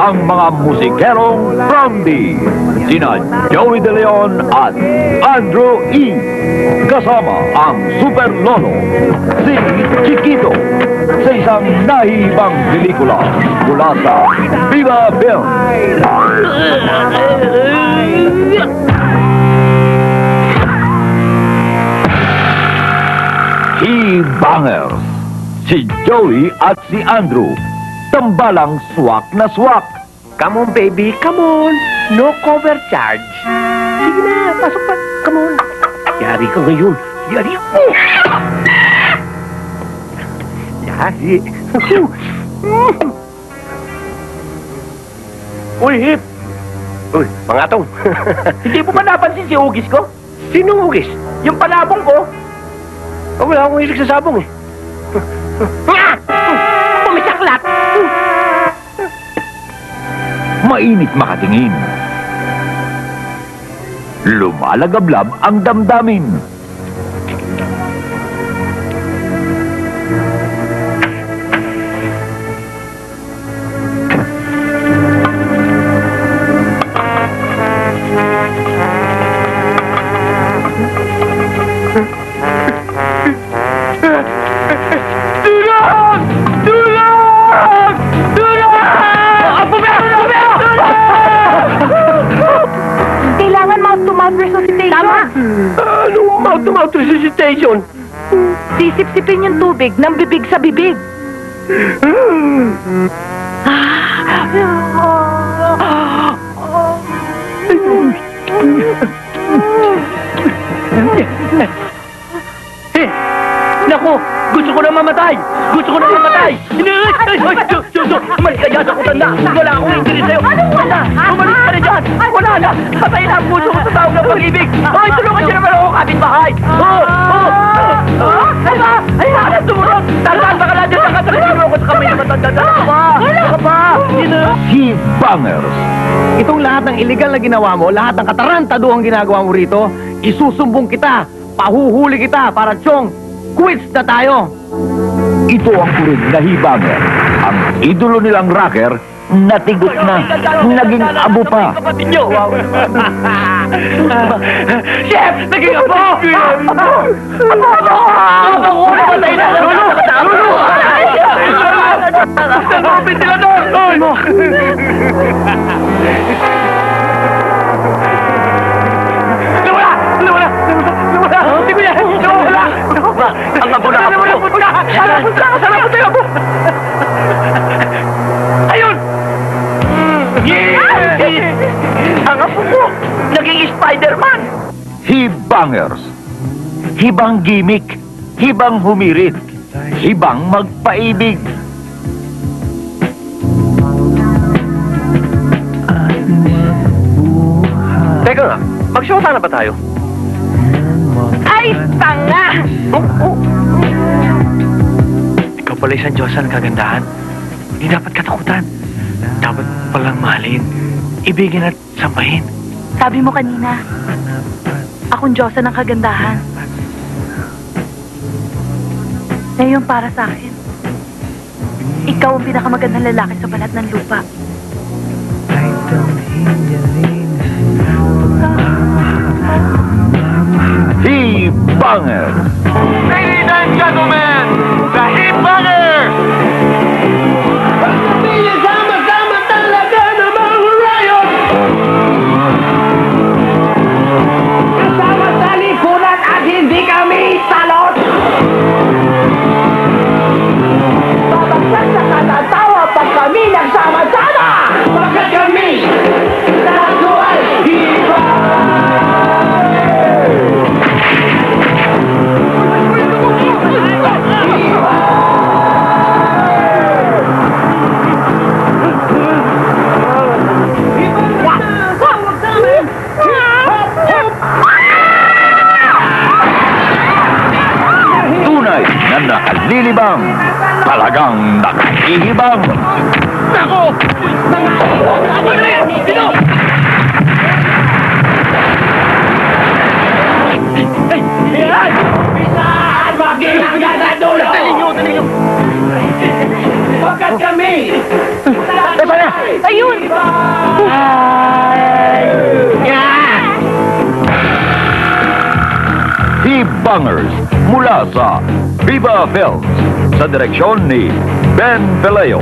ang mga musikerong Fromby, sina Joey De Leon at Andrew E. Kasama ang Super Lolo, si Chiquito, sa isang nahibang pelikula mula sa Viva Film. He-Bangers, si Joey at si Andrew, tambalang swak na swak. Come on, baby, come on. No cover charge. Sige na, pasok pa. Come on. Yari ka ngayon. Yari ko. Yari. Uy, Hip. Uy, pangatong. Hindi mo ba napansin si Ugis ko? Sinong Ugis? Yung palabong ko? Oh, wala akong hilig sa sabong eh. Pumisaklat! Mainit makatingin. Lumalagablab ang damdamin. Anong mouth-to-mouth resuscitation? Sisip-sipin yung tubig ng bibig sa bibig. Naku! Gusto ko na mamatay! Gusto ko na mamatay! Umalis ka dyan sa kutanda! Wala akong injury sa'yo! Wala! Umalis ka na dyan! Wala na! Patay na ang puso ko sa tawag ng pag-ibig! Hoy! Tulungan siya naman ako kapitbahay! Ay na! Tumulong! Tandaan ba ka lang dyan sa katakasiro ko sa kamay na matanda! Daka pa! He-Bangers. Itong lahat ng illegal na ginawa mo, lahat ng katarantaduhang ginagawa mo rito, isusumbong kita, pahuhuli kita para Chong, quits na tayo! Ito ang kurig na He-Banger. Ang idolo nilang rocker, natigot na, naging abo pa. Chef! Naging abo! Abo! Namatay na! Lulu! Salupin sila doon! Nawala! Hindi ko yan! Nawala! Ang abo na abo! Sana po tayo abo! Ayun! Ang abo ko! Naging Spider-Man! He-Bangers. Hibang gimmick, hibang humirit, hibang magpaibig. Teka nga, mag-shota na ba tayo? Ay, tanga! Ikaw pala isang Diyosa ng kagandahan. Hindi dapat katakutan. Dapat palang mahalin, ibigin at sampahin. Sabi mo kanina, akong Diyosa ng kagandahan. Ngayon para sa akin, ikaw ang pinakamagandang lalaki sa balat ng lupa. He-Banger. Ladies and gentlemen, the He-Banger! Sama-sama talaga namang riot! Kasama sa likuran at hindi kami salot! Babagsak sa katatawa pag kami nagsama-sama! Bakit kami? Tato ay Tunay na nakalilibang, talagang nakahihibang. Nako! Ako na yan! Dino! Yan! Bisaan! Magkilanggan na dulo! Dali nyo! Bakit kami? Ayun! Bangers mula sa Viva Films sa direksyon ni Ben Peleo.